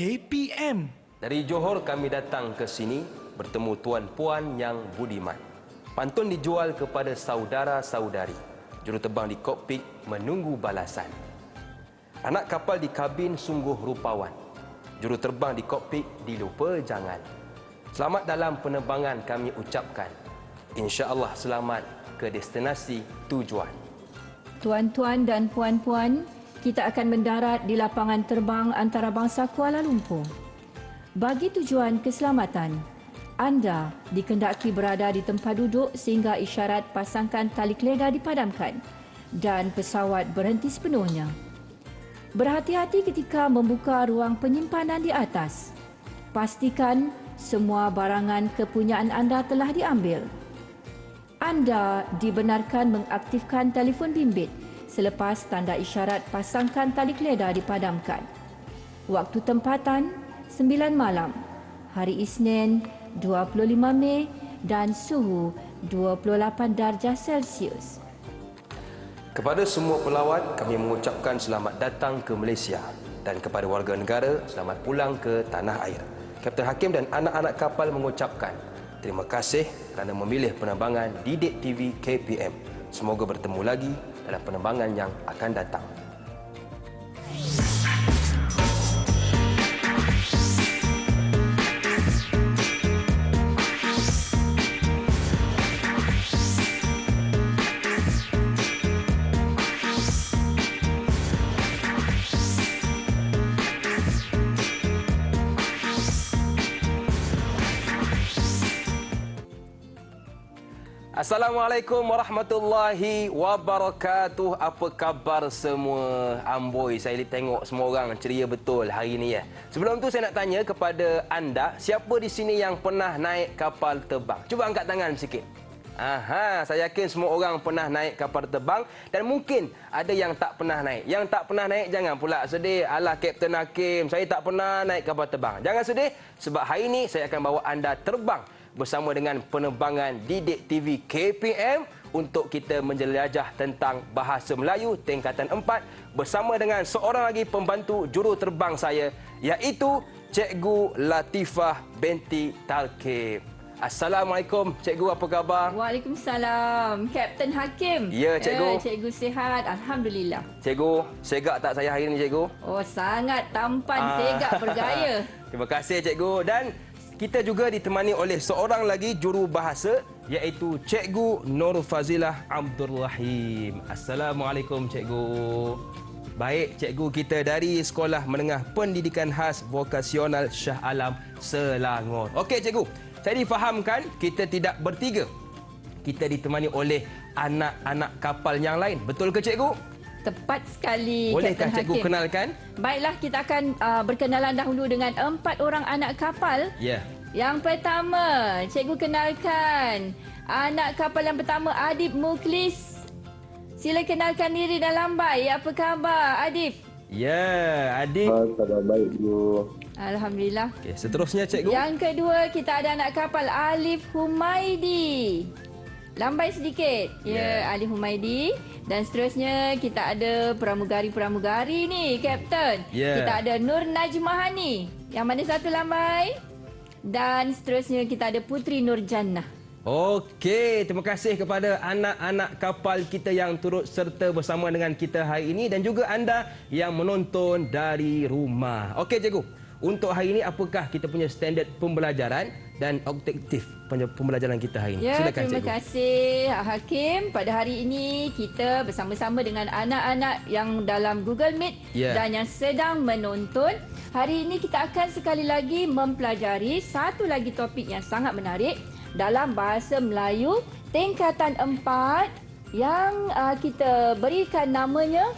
KPM. Dari Johor kami datang ke sini bertemu tuan-puan yang budiman. Pantun dijual kepada saudara-saudari. Juruterbang di kokpit menunggu balasan. Anak kapal di kabin sungguh rupawan. Juruterbang di kokpit dilupa jangan. Selamat dalam penerbangan kami ucapkan. InsyaAllah selamat ke destinasi tujuan. Tuan-tuan dan puan-puan, kita akan mendarat di lapangan terbang antarabangsa Kuala Lumpur. Bagi tujuan keselamatan, anda dikendaki berada di tempat duduk sehingga isyarat pasangkan tali keledar dipadamkan dan pesawat berhenti sepenuhnya. Berhati-hati ketika membuka ruang penyimpanan di atas. Pastikan semua barangan kepunyaan anda telah diambil. Anda dibenarkan mengaktifkan telefon bimbit selepas tanda isyarat pasangkan tali keledar dipadamkan. Waktu tempatan 9 malam, hari Isnin 25 Mei dan suhu 28 darjah Celsius. Kepada semua pelawat, kami mengucapkan selamat datang ke Malaysia dan kepada warga negara, selamat pulang ke tanah air. Kapten Hakim dan anak-anak kapal mengucapkan terima kasih kerana memilih penerbangan Didik TV KPM. Semoga bertemu lagi dalam penerbangan yang akan datang. Assalamualaikum warahmatullahi wabarakatuh. Apa khabar semua? Amboi, saya tengok semua orang ceria betul hari ini ya. Sebelum tu saya nak tanya kepada anda, siapa di sini yang pernah naik kapal terbang? Cuba angkat tangan sikit. Aha, saya yakin semua orang pernah naik kapal terbang dan mungkin ada yang tak pernah naik. Yang tak pernah naik jangan pula sedih. Alah Kapten Hakim, saya tak pernah naik kapal terbang. Jangan sedih sebab hari ini saya akan bawa anda terbang bersama dengan penerbangan Didik TV KPM untuk kita menjelajah tentang bahasa Melayu tingkatan 4 bersama dengan seorang lagi pembantu juruterbang saya iaitu Cikgu Latifah binti Talkib. Assalamualaikum Cikgu, apa khabar? Waalaikumsalam, Kapten Hakim. Ya, Cikgu. Cikgu sihat, alhamdulillah. Cikgu, segak tak saya hari ini Cikgu? Oh, sangat tampan, segak, bergaya. Terima kasih Cikgu. Dan kita juga ditemani oleh seorang lagi jurubahasa iaitu Cikgu Nur Fazilah Abdul Rahim. Assalamualaikum Cikgu. Baik, Cikgu kita dari Sekolah Menengah Pendidikan Khas Vokasional Shah Alam, Selangor. Okey Cikgu, saya difahamkan kita tidak bertiga. Kita ditemani oleh anak-anak kapal yang lain. Betul ke Cikgu? Tepat sekali, Bolehkah Kapten Cikgu Hakim. kenalkan? Baiklah, kita akan berkenalan dahulu dengan 4 orang anak kapal. Ya. Yang pertama, Cikgu kenalkan anak kapal yang pertama, Adib Mukhlis. Sila kenalkan diri dan lambai. Apa khabar, Adib? Ya, Adik. Khabar baik, Bu. Alhamdulillah. Okey, seterusnya Cikgu. Yang kedua, kita ada anak kapal Alif Humaidi. Lambai sedikit. Ya, Alif Humaidi. Dan seterusnya, kita ada pramugari-pramugari ni, Kapten. Kita ada Nur Najmahani. Yang mana satu lambai? Dan seterusnya, kita ada Putri Nur Jannah. Okey, terima kasih kepada anak-anak kapal kita yang turut serta bersama dengan kita hari ini dan juga anda yang menonton dari rumah. Okey Cikgu, untuk hari ini apakah kita punya standard pembelajaran dan objektif pembelajaran kita hari ini? Ya, Silakan terima Cikgu. kasih Hakim. Pada hari ini kita bersama-sama dengan anak-anak yang dalam Google Meet dan yang sedang menonton. Hari ini kita akan sekali lagi mempelajari satu lagi topik yang sangat menarik dalam bahasa Melayu tingkatan 4 yang kita berikan namanya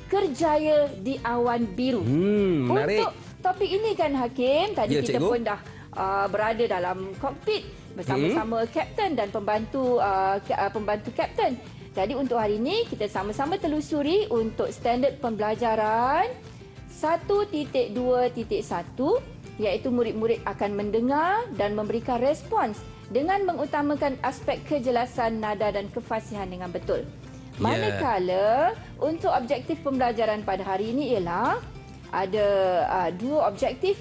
Kerjaya di Awan Biru. Menarik. Untuk topik ini kan Hakim, tadi Ya, kita Cikgu. pun dah berada dalam kokpit bersama-sama kapten dan pembantu kapten. Jadi untuk hari ini kita sama-sama telusuri untuk standard pembelajaran 1.2.1 iaitu murid-murid akan mendengar dan memberikan respons dengan mengutamakan aspek kejelasan nada dan kefasihan dengan betul. Manakala untuk objektif pembelajaran pada hari ini ialah ada dua objektif.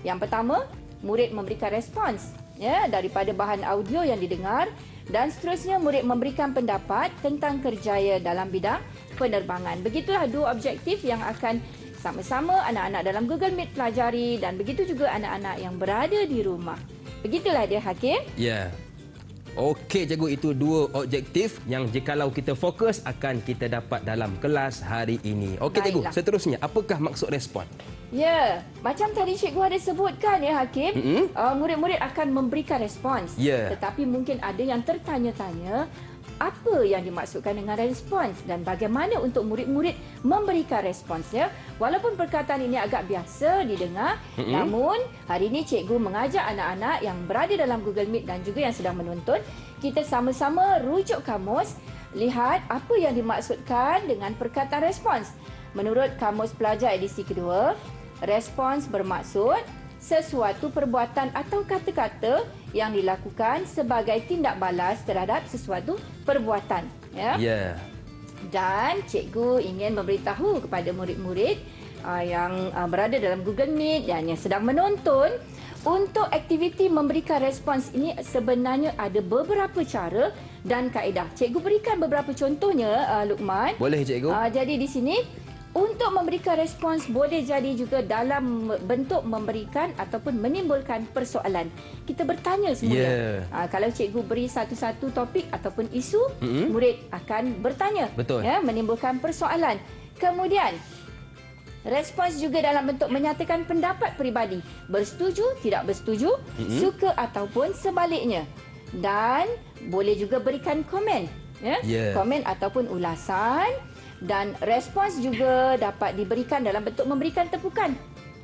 Yang pertama, murid memberikan respons daripada bahan audio yang didengar, dan seterusnya murid memberikan pendapat tentang kerjaya dalam bidang penerbangan. Begitulah dua objektif yang akan sama-sama anak-anak dalam Google Meet pelajari, dan begitu juga anak-anak yang berada di rumah. Begitulah dia, Hakim. Ya. Okey, cikgu, itu dua objektif yang jikalau kita fokus akan kita dapat dalam kelas hari ini. Okey, cikgu, Baiklah. seterusnya apakah maksud respon? Ya, macam tadi cikgu ada sebutkan ya, Hakim, murid-murid akan memberikan respons. Ya. Tetapi mungkin ada yang tertanya-tanya apa yang dimaksudkan dengan respons dan bagaimana untuk murid-murid memberikan responsnya. Walaupun perkataan ini agak biasa didengar, namun hari ini cikgu mengajak anak-anak yang berada dalam Google Meet dan juga yang sedang menonton, kita sama-sama rujuk kamus, lihat apa yang dimaksudkan dengan perkataan respons. Menurut Kamus Pelajar edisi kedua, respons bermaksud sesuatu perbuatan atau kata-kata yang dilakukan sebagai tindak balas terhadap sesuatu perbuatan. Ya. Ya. Dan cikgu ingin memberitahu kepada murid-murid yang berada dalam Google Meet dan yang sedang menonton, untuk aktiviti memberikan respons ini sebenarnya ada beberapa cara dan kaedah. Cikgu berikan beberapa contohnya, Luqman. Boleh, cikgu? Jadi di sini, untuk memberikan respons boleh jadi juga dalam bentuk memberikan ataupun menimbulkan persoalan. Kita bertanya semuanya. Kalau cikgu beri satu-satu topik ataupun isu, murid akan bertanya. Betul. Ya, menimbulkan persoalan. Kemudian, respons juga dalam bentuk menyatakan pendapat peribadi. Bersetuju, tidak bersetuju, suka ataupun sebaliknya. Dan boleh juga berikan komen. Komen ataupun ulasan. Dan respons juga dapat diberikan dalam bentuk memberikan tepukan.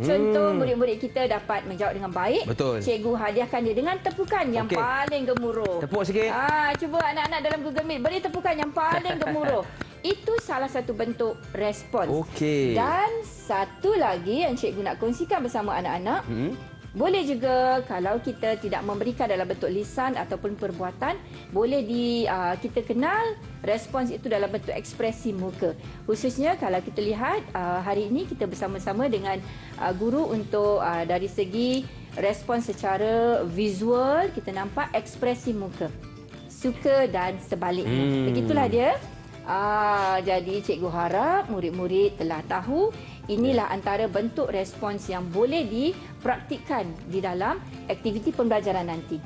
Contoh, murid-murid kita dapat menjawab dengan baik. Betul. Cikgu hadiahkan dia dengan tepukan yang paling gemuruh. Tepuk sikit. Cuba anak-anak dalam Google Meet beri tepukan yang paling gemuruh. Itu salah satu bentuk respons. Okey. Dan satu lagi yang cikgu nak kongsikan bersama anak-anak, boleh juga kalau kita tidak memberikan dalam bentuk lisan ataupun perbuatan, boleh kita kenal respons itu dalam bentuk ekspresi muka. Khususnya kalau kita lihat hari ini kita bersama-sama dengan guru untuk dari segi respons secara visual, kita nampak ekspresi muka. Suka dan sebaliknya. Begitulah dia. Jadi cikgu harap murid-murid telah tahu inilah antara bentuk respons yang boleh dipraktikkan di dalam aktiviti pembelajaran nanti.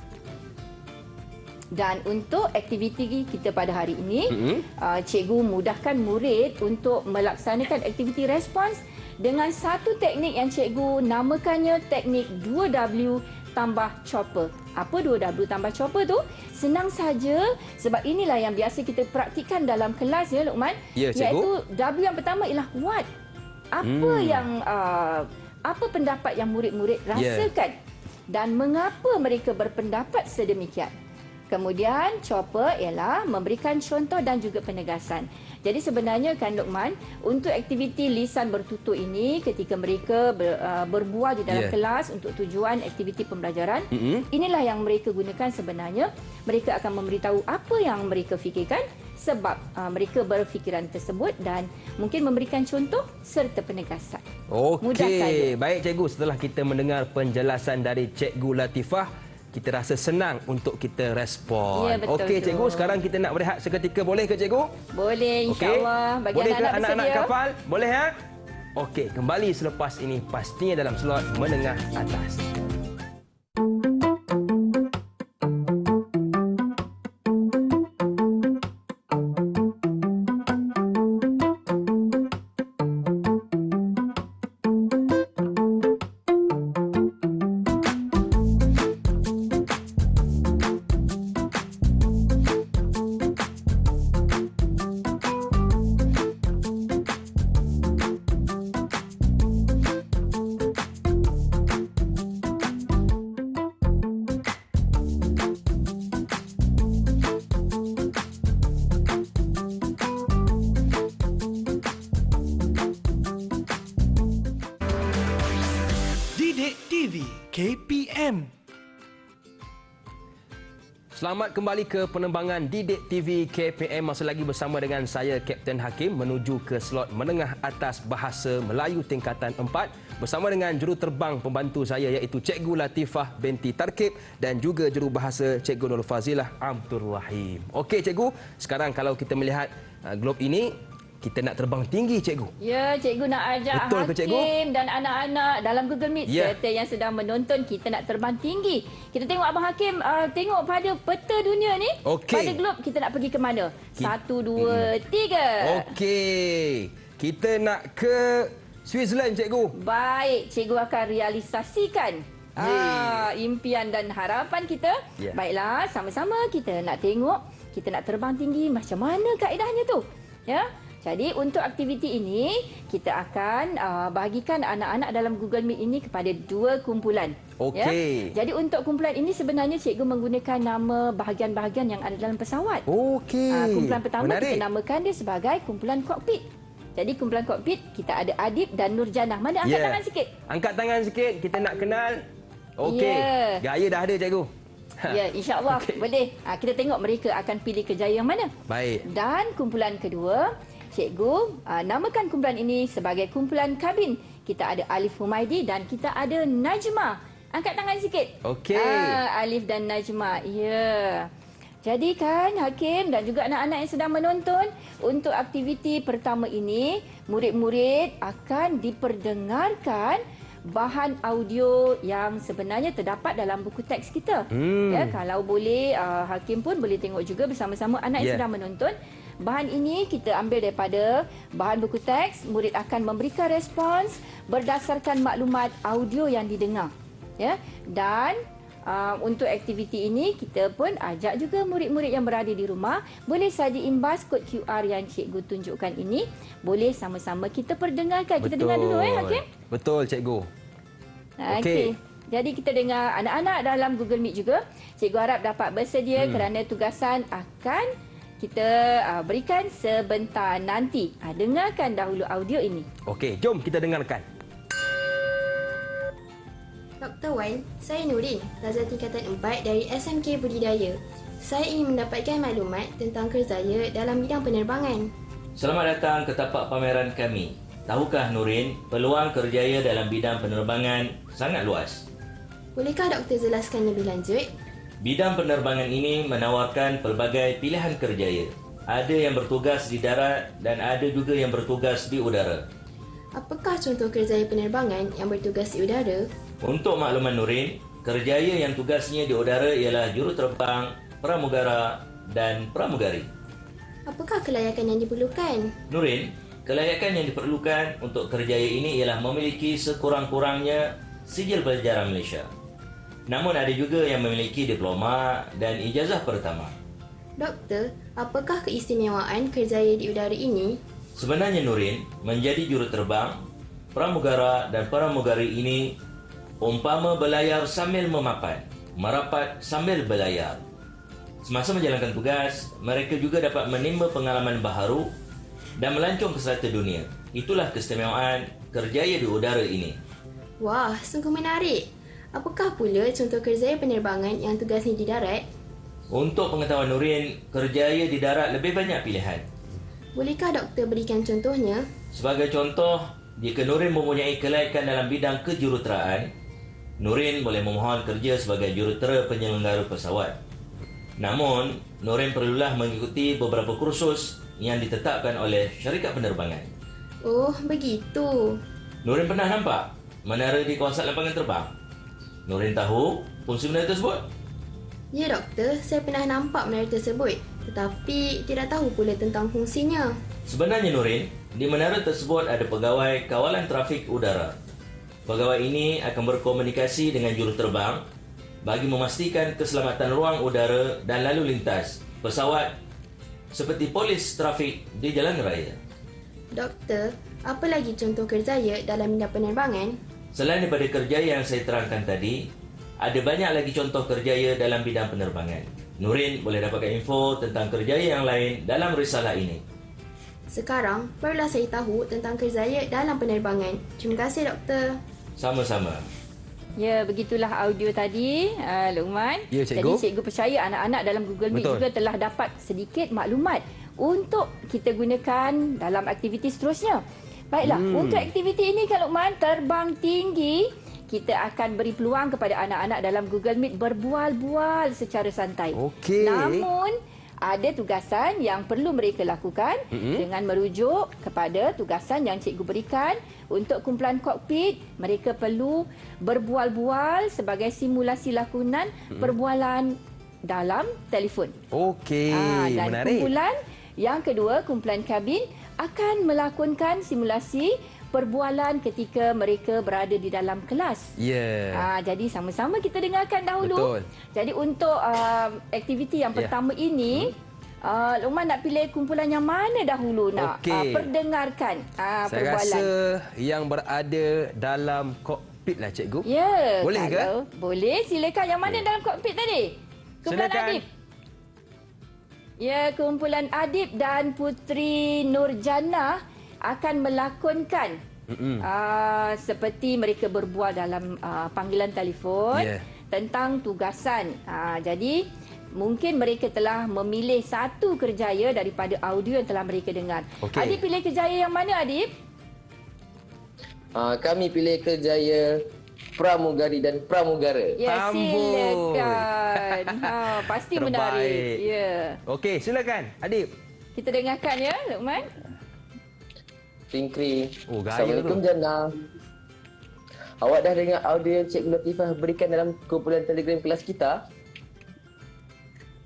Dan untuk aktiviti kita pada hari ini, cikgu mudahkan murid untuk melaksanakan aktiviti respons dengan satu teknik yang cikgu namakannya teknik 2W tambah chopper. Apa 2W tambah chopper tu? Senang saja, sebab inilah yang biasa kita praktikkan dalam kelas ya, Luqman. Ya, cikgu. Iaitu W yang pertama ialah what. Apa pendapat yang murid-murid rasakan dan mengapa mereka berpendapat sedemikian. Kemudian chopper ialah memberikan contoh dan juga penegasan. Jadi sebenarnya kan, Luqman, untuk aktiviti lisan bertutur ini ketika mereka berbual di dalam kelas untuk tujuan aktiviti pembelajaran, inilah yang mereka gunakan sebenarnya. Mereka akan memberitahu apa yang mereka fikirkan, sebab mereka berfikiran tersebut, dan mungkin memberikan contoh serta penegasan. Mudah saja. Okey, baik cikgu, setelah kita mendengar penjelasan dari Cikgu Latifah, kita rasa senang untuk kita respon. Ya, betul. Okey cikgu, sekarang kita nak berehat seketika, boleh ke cikgu? Boleh, insya-Allah. Bagi boleh ke anak-anak anak-anak bersedia? kapal? Boleh ya? Okey, kembali selepas ini pastinya dalam slot menengah atas. Selamat kembali ke penerbangan Didik TV KPM. Masih lagi bersama dengan saya, Kapten Hakim, menuju ke slot menengah atas Bahasa Melayu tingkatan 4 bersama dengan juruterbang pembantu saya iaitu Cikgu Latifah binti Tarkib dan juga jurubahasa Cikgu Nur Fazilah Abdul Rahim. Okey Cikgu, sekarang kalau kita melihat glob ini, kita nak terbang tinggi, Cikgu. Ya, Cikgu nak ajak Betul ke, Cikgu? Hakim dan anak-anak dalam Google Meet Ya. serta yang sedang menonton, kita nak terbang tinggi. Kita tengok Abang Hakim tengok pada peta dunia ni. Okey. Pada glob kita nak pergi ke mana? 1, 2, 3. Okey. Kita nak ke Switzerland, Cikgu. Baik, Cikgu akan realisasikan impian dan harapan kita. Ya. Baiklah, sama-sama kita nak tengok, kita nak terbang tinggi macam mana kaedahnya tu. Ya. Jadi untuk aktiviti ini, kita akan bahagikan anak-anak dalam Google Meet ini kepada 2 kumpulan. Okey. Ya? Jadi untuk kumpulan ini sebenarnya cikgu menggunakan nama bahagian-bahagian yang ada dalam pesawat. Okey. Kumpulan pertama Menarik. kita namakan dia sebagai kumpulan kokpit. Jadi kumpulan kokpit kita ada Adib dan Nurjanah. Mana angkat tangan sikit? Angkat tangan sikit, kita nak kenal. Okey. Ya. Gaya dah ada, Cikgu. Ya, insya-Allah boleh. Kita tengok mereka akan pilih kerjaya yang mana. Baik. Dan kumpulan kedua, cikgu namakan kumpulan ini sebagai kumpulan kabin. Kita ada Alif Humaidi dan kita ada Najma. Angkat tangan sikit. Okey. Alif dan Najma. Ya. Jadi kan Hakim dan juga anak-anak yang sedang menonton, untuk aktiviti pertama ini, murid-murid akan diperdengarkan bahan audio yang sebenarnya terdapat dalam buku teks kita. Ya, kalau boleh Hakim pun boleh tengok juga bersama-sama anak yang sedang menonton. Bahan ini kita ambil daripada bahan buku teks. Murid akan memberikan respons berdasarkan maklumat audio yang didengar. Ya, dan untuk aktiviti ini kita pun ajak juga murid-murid yang berada di rumah boleh saja imbas kod QR yang cikgu tunjukkan ini, boleh sama-sama kita perdengarkan. Kita dengar dulu Hakim. Betul, Cikgu. Okey. Jadi kita dengar anak-anak dalam Google Meet juga. Cikgu harap dapat bersedia kerana tugasan akan kita berikan sebentar nanti. Dengarkan dahulu audio ini. Okey, jom kita dengarkan. Dr. Wan, saya Nurin, Pelajar Tingkatan 4 dari SMK Budidaya. Saya ingin mendapatkan maklumat tentang kerjaya dalam bidang penerbangan. Selamat datang ke tapak pameran kami. Tahukah Nurin, peluang kerjaya dalam bidang penerbangan sangat luas. Bolehkah doktor jelaskan lebih lanjut? Bidang penerbangan ini menawarkan pelbagai pilihan kerjaya. Ada yang bertugas di darat dan ada juga yang bertugas di udara. Apakah contoh kerjaya penerbangan yang bertugas di udara? Untuk makluman Nurin, kerjaya yang tugasnya di udara ialah juruterbang, pramugara dan pramugari. Apakah kelayakan yang diperlukan? Nurin, kelayakan yang diperlukan untuk kerjaya ini ialah memiliki sekurang-kurangnya sijil pelajaran Malaysia. Namun ada juga yang memiliki diploma dan ijazah pertama. Doktor, apakah keistimewaan kerjaya di udara ini? Sebenarnya Nurin, menjadi juruterbang, pramugara dan pramugari ini umpama berlayar sambil memapan, merapat sambil berlayar. Semasa menjalankan tugas, mereka juga dapat menimba pengalaman baharu dan melancong ke serata dunia. Itulah keistimewaan kerjaya di udara ini. Wah, sungguh menarik. Apakah pula contoh kerjaya penerbangan yang tugasnya di darat? Untuk pengetahuan Nurin, kerjaya di darat lebih banyak pilihan. Bolehkah doktor berikan contohnya? Sebagai contoh, jika Nurin mempunyai kelayakan dalam bidang kejuruteraan, Nurin boleh memohon kerja sebagai jurutera penyelenggara pesawat. Namun, Nurin perlulah mengikuti beberapa kursus yang ditetapkan oleh syarikat penerbangan. Oh, begitu. Nurin pernah nampak menara di kawasan lapangan terbang? Nurin tahu fungsi menara tersebut? Ya doktor, saya pernah nampak menara tersebut, tetapi tidak tahu pula tentang fungsinya. Sebenarnya Nurin, di menara tersebut ada pegawai kawalan trafik udara. Pegawai ini akan berkomunikasi dengan juruterbang bagi memastikan keselamatan ruang udara dan lalu lintas pesawat seperti polis trafik di jalan raya. Doktor, apa lagi contoh kerjaya dalam bidang penerbangan? Selain daripada kerjaya yang saya terangkan tadi, ada banyak lagi contoh kerjaya dalam bidang penerbangan. Nurin boleh dapatkan info tentang kerjaya yang lain dalam risalah ini. Sekarang, barulah saya tahu tentang kerjaya dalam penerbangan. Terima kasih, doktor. Sama-sama. Ya, begitulah audio tadi, Luqman. Ya, cikgu. Jadi cikgu percaya anak-anak dalam Google Meet Betul. juga telah dapat sedikit maklumat untuk kita gunakan dalam aktiviti seterusnya. Baiklah, untuk aktiviti ini kan Luqman, terbang tinggi, kita akan beri peluang kepada anak-anak dalam Google Meet berbual-bual secara santai. Okey. Namun, ada tugasan yang perlu mereka lakukan dengan merujuk kepada tugasan yang cikgu berikan. Untuk kumpulan kokpit, mereka perlu berbual-bual sebagai simulasi lakonan perbualan dalam telefon. Okey, Dan menarik. kumpulan yang kedua, kumpulan kabin akan melakonkan simulasi perbualan ketika mereka berada di dalam kelas. Ya. Jadi sama-sama kita dengarkan dahulu. Betul. Jadi untuk aktiviti yang pertama ini, Luqman nak pilih kumpulan yang mana dahulu nak Okey. perdengarkan Saya perbualan? rasa yang berada dalam kokpit lah, cikgu. Ya, Boleh ke? Boleh, silakan. Yang mana dalam kokpit tadi? Kumpulan Silakan. Adib. Ya, kumpulan Adib dan Putri Nurjannah akan melakonkan seperti mereka berbual dalam panggilan telefon tentang tugasan. Jadi mungkin mereka telah memilih satu kerjaya daripada audio yang telah mereka dengar. Okey. Adib pilih kerjaya yang mana, Adib? Kami pilih kerjaya pramugari dan pramugara. Ya, Amboi. silakan. Pasti Terbaik. menarik. Ya. Okey, silakan, Adib. Kita dengarkan ya, Luqman. Tinkri. Oh, gaya Assalamualaikum tu. Jannah. Awak dah dengar audio yang Cikgu Latifah berikan dalam kumpulan Telegram kelas kita?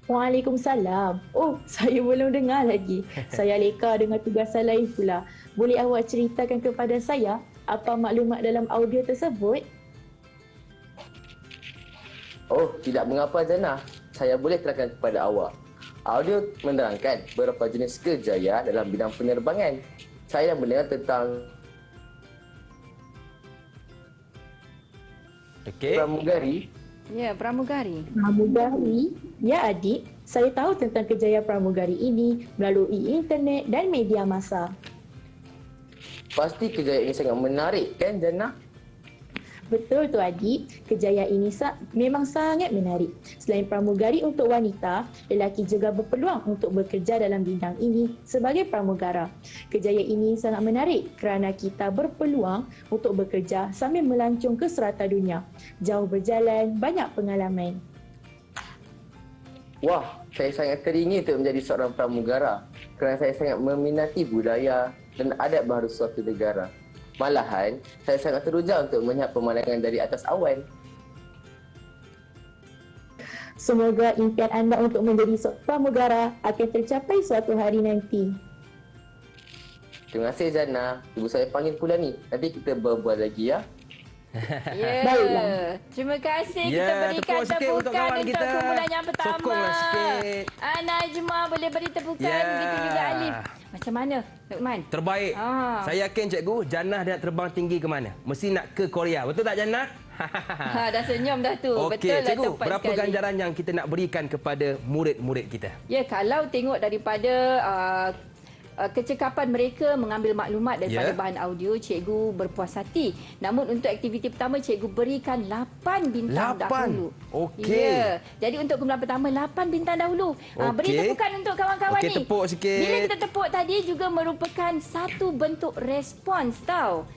Waalaikumsalam. Oh, saya belum dengar lagi. Saya leka dengan tugasan lain pula. Boleh awak ceritakan kepada saya apa maklumat dalam audio tersebut? Oh, tidak mengapa Jannah. Saya boleh terangkan kepada awak. Audio menerangkan beberapa jenis kerjaya dalam bidang penerbangan. Saya mendengar tentang Okey. pramugari. Ya, pramugari. Pramugari? Ya adik, saya tahu tentang kerjaya pramugari ini melalui internet dan media massa. Pasti kerjaya ini sangat menarik kan Jannah? Betul tu adik, kerjaya ini memang sangat menarik. Selain pramugari untuk wanita, lelaki juga berpeluang untuk bekerja dalam bidang ini sebagai pramugara. Kerjaya ini sangat menarik kerana kita berpeluang untuk bekerja sambil melancong ke serata dunia. Jauh berjalan, banyak pengalaman. Wah, saya sangat teringin untuk menjadi seorang pramugara kerana saya sangat meminati budaya dan adat baharu suatu negara. Malahan, saya sangat teruja untuk melihat pemandangan dari atas awan. Semoga impian anda untuk menjadi seorang pramugara akan tercapai suatu hari nanti. Terima kasih Jannah. Ibu saya panggil pula ni. Nanti kita berbual lagi ya. Ya. Baiklah. Terima kasih Ya, kita berikan tepuk sikit tepukan untuk kawan untuk kita. kumpulan yang pertama. Sokonglah sikit. Najma boleh beri tepukan. Ya. Begitu juga Alif. Macam mana, Luqman? Terbaik. Saya yakin, cikgu, Jannah nak terbang tinggi ke mana? Mesti nak ke Korea. Betul tak, Jannah? Dah senyum dah tu. Okey, Betul lah, cikgu, tepat berapa sekali. ganjaran yang kita nak berikan kepada murid-murid kita? Ya, kalau tengok daripada kecekapan mereka mengambil maklumat daripada bahan audio, cikgu berpuas hati. Namun untuk aktiviti pertama, cikgu berikan 8 bintang 8? dahulu. Okey. Ya. Jadi untuk kumpulan pertama, 8 bintang dahulu. Beri Okey. tepukan untuk kawan-kawan Okey, ni. tepuk sikit. Bila kita tepuk tadi juga merupakan satu bentuk respons tau.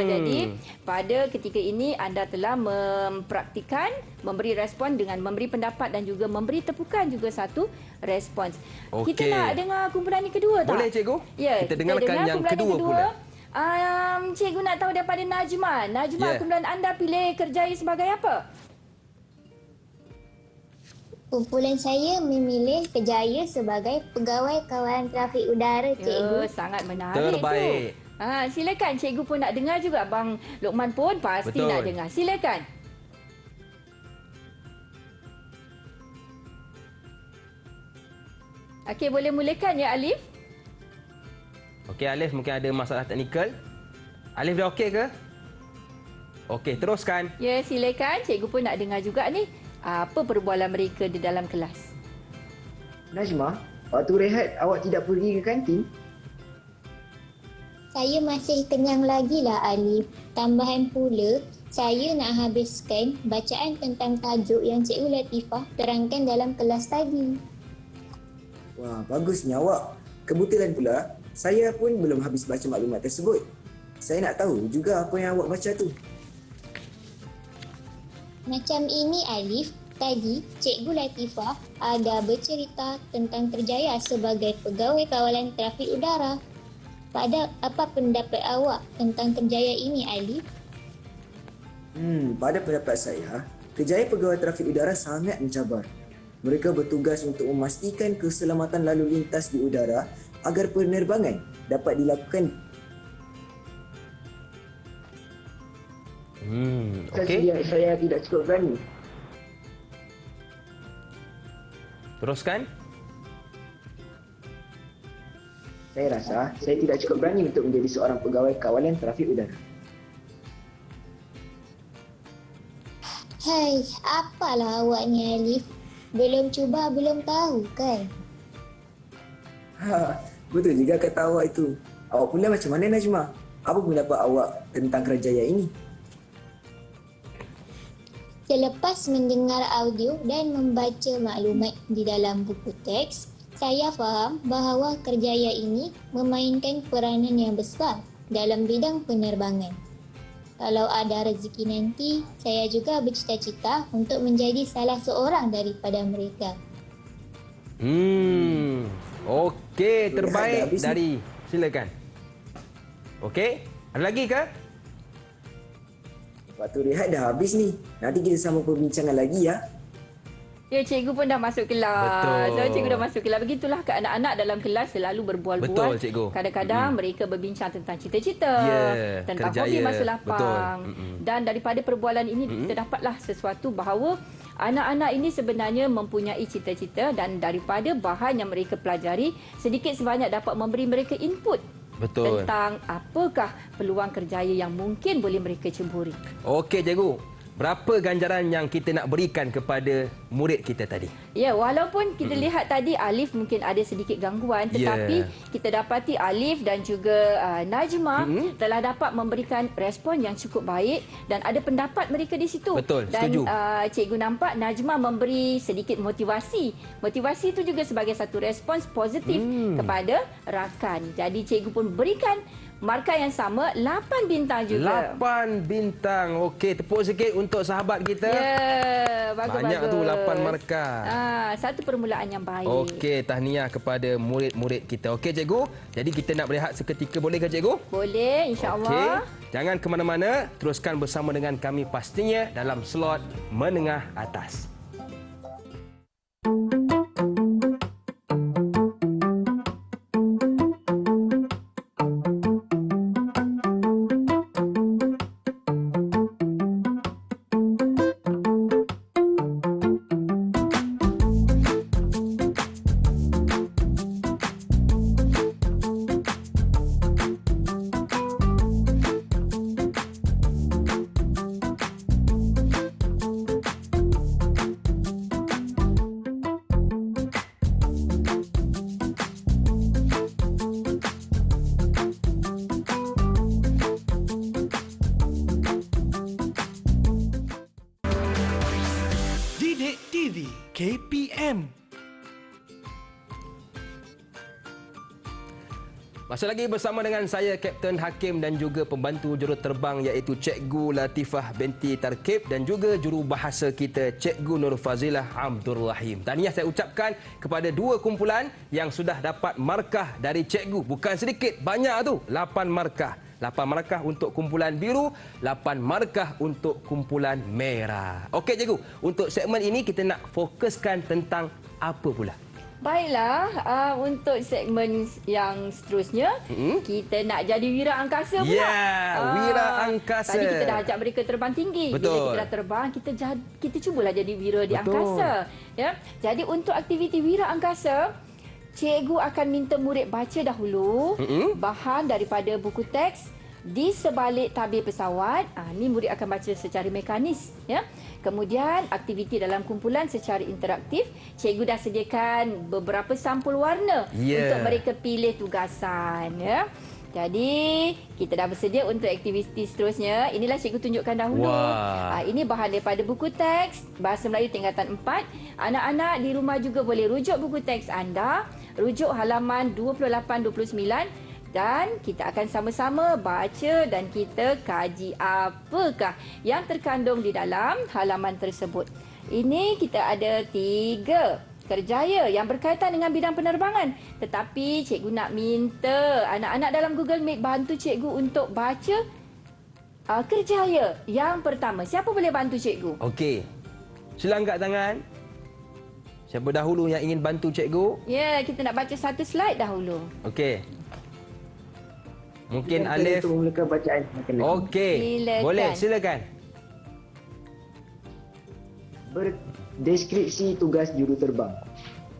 Jadi pada ketika ini anda telah mempraktikan memberi respon dengan memberi pendapat dan juga memberi tepukan juga satu respons. Kita Okey. nak dengar kumpulan yang kedua tak? Boleh, cikgu? Ya, Kita dengarkan dengar yang kumpulan kedua pula. Cikgu nak tahu daripada Najma. Najma, Ya. kumpulan anda pilih kerjaya sebagai apa? Kumpulan saya memilih kerjaya sebagai pegawai kawalan trafik udara, cikgu. Ya, sangat menarik Terbaik. tu. Silakan, cikgu pun nak dengar juga. Abang Luqman pun pasti Betul. nak dengar. Silakan. Okey, boleh mulakan ya Alif? Okey, Alif mungkin ada masalah teknikal. Alif dah okey ke? Okey, teruskan. Ya, silakan. Cikgu pun nak dengar juga ni. Apa perbualan mereka di dalam kelas? Najma, waktu rehat awak tidak pergi ke kantin? Saya masih kenyang lagi lah Alif. Tambahan pula, saya nak habiskan bacaan tentang tajuk yang Cikgu Latifah terangkan dalam kelas tadi. Wah, bagusnya awak. Kebetulan pula, saya pun belum habis baca maklumat tersebut. Saya nak tahu juga apa yang awak baca tu. Macam ini Alif, tadi Cikgu Latifah ada bercerita tentang kerjaya sebagai pegawai kawalan trafik udara. Apa pendapat awak tentang kerjaya ini Alif? Pada pendapat saya, kerjaya pegawai trafik udara sangat mencabar. Mereka bertugas untuk memastikan keselamatan lalu lintas di udara agar penerbangan dapat dilakukan. Okey. Saya tidak cukup berani. Teruskan. Saya rasa saya tidak cukup berani untuk menjadi seorang pegawai kawalan trafik udara. Hai, apalah awak ni Alif? Belum cuba, belum tahu kan? Betul juga kata awak itu. Awak pula macam mana Najma? Apa pendapat awak tentang kerjaya ini? Selepas mendengar audio dan membaca maklumat di dalam buku teks, saya faham bahawa kerjaya ini memainkan peranan yang besar dalam bidang penerbangan. Kalau ada rezeki nanti, saya juga bercita-cita untuk menjadi salah seorang daripada mereka. Okey, terbaik habis ni. dari. Silakan. Okey, ada lagi ke? Waktu rehat dah habis ni. Nanti kita sambung perbincangan lagi ya. Ya, cikgu pun dah masuk kelas. Betul. So, cikgu dah masuk kelas. Begitulah ke anak-anak dalam kelas selalu berbual-bual. Betul, cikgu. Kadang-kadang mereka berbincang tentang cita-cita, Ya, tentang kerjaya. hobi masa lapang. Betul. Dan daripada perbualan ini kita dapatlah sesuatu bahawa anak-anak ini sebenarnya mempunyai cita-cita dan daripada bahan yang mereka pelajari, sedikit sebanyak dapat memberi mereka input. Betul. Tentang apakah peluang kerjaya yang mungkin boleh mereka ceburi. Okey, cikgu. Berapa ganjaran yang kita nak berikan kepada murid kita tadi? Ya, walaupun kita lihat tadi Alif mungkin ada sedikit gangguan, tetapi kita dapati Alif dan juga Najma telah dapat memberikan respon yang cukup baik dan ada pendapat mereka di situ. Betul, dan setuju. Cikgu nampak Najma memberi sedikit motivasi. Motivasi itu juga sebagai satu respons positif kepada rakan. Jadi cikgu pun berikan markah yang sama, 8 bintang juga. 8 bintang. Okey, tepuk sikit untuk sahabat kita. Ya, bagus-bagus. Banyak tu 8 markah. Satu permulaan yang baik. Okey, tahniah kepada murid-murid kita. Okey, cikgu. Jadi kita nak berehat seketika, boleh ke cikgu? Boleh, insya-Allah. Okey. Jangan ke mana-mana, teruskan bersama dengan kami pastinya dalam slot menengah atas. Didik TV KPM. Masih lagi bersama dengan saya, Kapten Hakim dan juga pembantu juruterbang iaitu Cikgu Latifah binti Tarkib dan juga jurubahasa kita Cikgu Nur Fazilah Abdul Rahim. Tahniah saya ucapkan kepada dua kumpulan yang sudah dapat markah dari cikgu. Bukan sedikit, banyak tu, 8 markah. 8 markah untuk kumpulan biru, 8 markah untuk kumpulan merah. Okey cikgu, untuk segmen ini kita nak fokuskan tentang apa pula? Baiklah, untuk segmen yang seterusnya, kita nak jadi wira angkasa pula. Ya, wira angkasa. Tadi kita dah ajak mereka terbang tinggi. Betul. Bila kita dah terbang, kita cubalah jadi wira di angkasa. Ya. Jadi untuk aktiviti wira angkasa, cikgu akan minta murid baca dahulu bahan daripada buku teks di sebalik tabir pesawat. Ini murid akan baca secara mekanis. Ya. Kemudian aktiviti dalam kumpulan secara interaktif. Cikgu dah sediakan beberapa sampul warna untuk mereka pilih tugasan. Ya. Jadi, kita dah bersedia untuk aktiviti seterusnya. Inilah cikgu tunjukkan dahulu. Wah. Ini bahan daripada buku teks Bahasa Melayu tingkatan 4. Anak-anak di rumah juga boleh rujuk buku teks anda. Rujuk halaman 28-29. Dan kita akan sama-sama baca dan kita kaji apakah yang terkandung di dalam halaman tersebut. Ini kita ada 3 kerjaya yang berkaitan dengan bidang penerbangan. Tetapi cikgu nak minta anak-anak dalam Google Meet bantu cikgu untuk baca kerjaya yang pertama. Siapa boleh bantu cikgu? Okey. Sila angkat tangan. Siapa dahulu yang ingin bantu cikgu? Ya, kita nak baca satu slide dahulu. Okey. Mungkin Kita Alif. untuk memulakan bacaan. Okey. Silakan. Boleh, silakan. Deskripsi tugas juruterbang.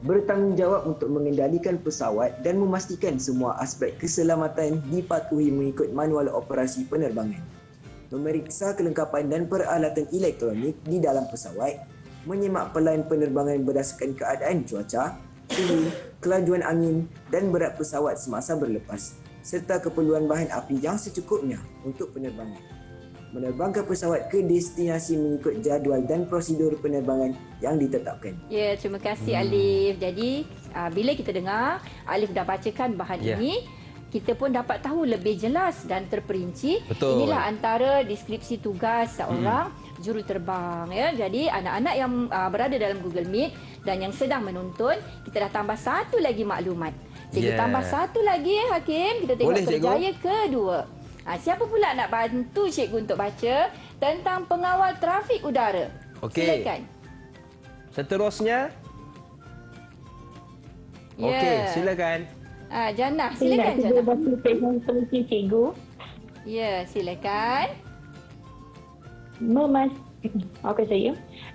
Bertanggungjawab untuk mengendalikan pesawat dan memastikan semua aspek keselamatan dipatuhi mengikut manual operasi penerbangan. Memeriksa kelengkapan dan peralatan elektronik di dalam pesawat. Menyemak pelan penerbangan berdasarkan keadaan cuaca, suhu, kelajuan angin dan berat pesawat semasa berlepas, serta keperluan bahan api yang secukupnya untuk penerbangan. Menerbangkan pesawat ke destinasi mengikut jadual dan prosedur penerbangan yang ditetapkan. Ya, terima kasih Alif. Jadi, bila kita dengar Alif dah bacakan bahan ini, kita pun dapat tahu lebih jelas dan terperinci. Betul. Inilah antara deskripsi tugas seorang juruterbang. Ya. Jadi, anak-anak yang berada dalam Google Meet dan yang sedang menonton, kita dah tambah satu lagi maklumat. Cikgu tambah satu lagi, Hakim. Kita tengok Boleh, cikgu? kerjaya kedua. Siapa pula nak bantu cikgu untuk baca tentang pengawal trafik udara? Okey. Silakan. Seterusnya. Okey, silakan. Jannah, Saya silakan nak cuba Jannah. baca presensi cikgu. Ya, silakan. Okey saya.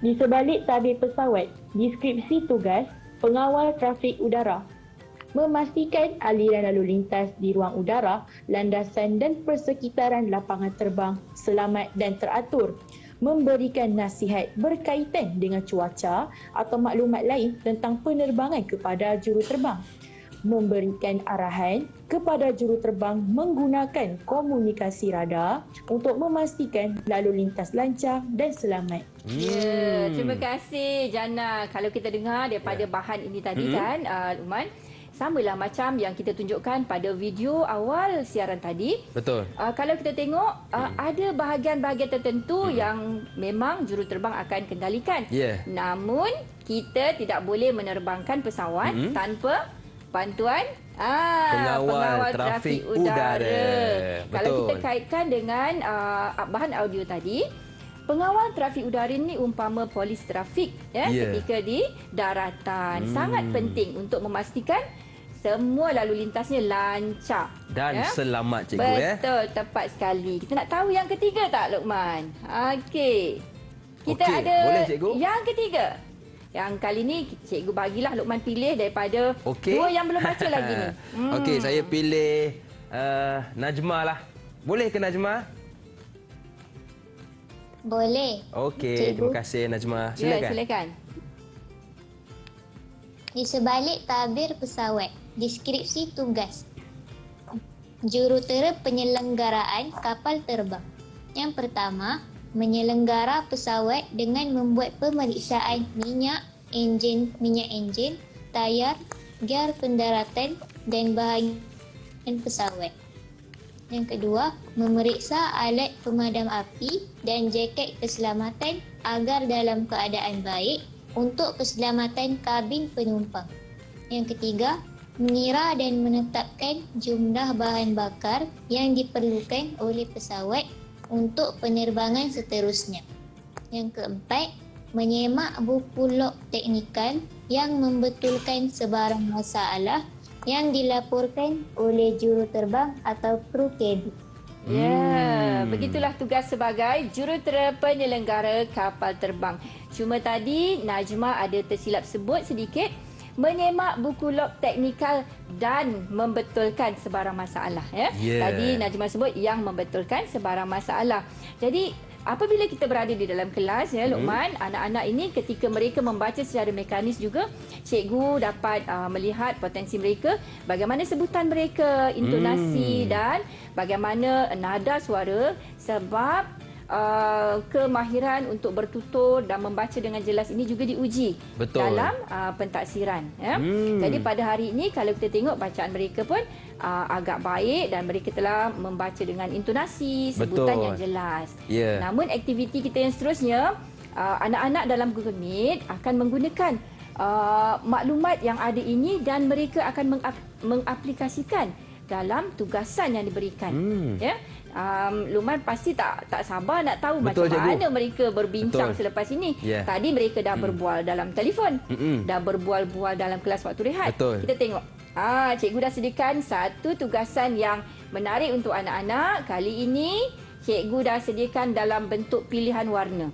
Di sebalik tabir pesawat, deskripsi tugas pengawal trafik udara. Memastikan aliran lalu lintas di ruang udara, landasan dan persekitaran lapangan terbang selamat dan teratur. Memberikan nasihat berkaitan dengan cuaca atau maklumat lain tentang penerbangan kepada juruterbang. Memberikan arahan kepada juruterbang menggunakan komunikasi radar untuk memastikan lalu lintas lancar dan selamat. Ya, terima kasih Jannah. Kalau kita dengar daripada bahan ini tadi kan, Luqman, samalah macam yang kita tunjukkan pada video awal siaran tadi. Betul. Kalau kita tengok, ada bahagian-bahagian tertentu yang memang juruterbang akan kendalikan. Namun, kita tidak boleh menerbangkan pesawat tanpa bantuan pengawal trafik udara. Kalau kita kaitkan dengan bahan audio tadi, pengawal trafik udara ini umpama polis trafik ketika di daratan. Sangat penting untuk memastikan semua lalu lintasnya lancar dan selamat, cikgu. Betul, tepat sekali. Kita nak tahu yang ketiga tak, Luqman? Okey. Kita ada boleh, cikgu. Yang ketiga. Yang kali ni cikgu bagilah Luqman pilih daripada dua yang belum baca lagi ni. Okey, saya pilih Najmah lah. Boleh ke Najmah? Boleh. Okey, terima kasih Najmah. Silakan. Ya, silakan. Di sebalik tabir pesawat, deskripsi tugas. Jurutera penyelenggaraan kapal terbang. Yang pertama, menyelenggara pesawat dengan membuat pemeriksaan minyak enjin, tayar, gear pendaratan dan bahagian pesawat. Yang kedua, memeriksa alat pemadam api dan jaket keselamatan agar dalam keadaan baik untuk keselamatan kabin penumpang. Yang ketiga, mengira dan menetapkan jumlah bahan bakar yang diperlukan oleh pesawat untuk penerbangan seterusnya. Yang keempat, menyemak buku log teknikal yang membetulkan sebarang masalah yang dilaporkan oleh juruterbang atau kru kabin. Ya, begitulah tugas sebagai jurutera penyelenggara kapal terbang. Cuma tadi Najmah ada tersilap sebut sedikit, menyemak buku log teknikal dan membetulkan sebarang masalah. Tadi Najmah sebut yang membetulkan sebarang masalah. Jadi apabila kita berada di dalam kelas, ya Luqman, anak-anak ini ketika mereka membaca secara mekanis juga, cikgu dapat melihat potensi mereka, bagaimana sebutan mereka, intonasi dan bagaimana nada suara, sebab kemahiran untuk bertutur dan membaca dengan jelas ini juga diuji dalam pentaksiran. Ya. Jadi pada hari ini kalau kita tengok bacaan mereka pun agak baik dan mereka telah membaca dengan intonasi, sebutan yang jelas. Namun aktiviti kita yang seterusnya, anak-anak dalam Google Meet akan menggunakan maklumat yang ada ini dan mereka akan mengaplikasikan dalam tugasan yang diberikan. Ya. Luqman pasti tak sabar nak tahu macam mana mereka berbincang selepas ini. Tadi mereka dah berbual dalam telefon, dah berbual-bual dalam kelas waktu rehat. Kita tengok. Cikgu dah sediakan satu tugasan yang menarik untuk anak-anak. Kali ini cikgu dah sediakan dalam bentuk pilihan warna.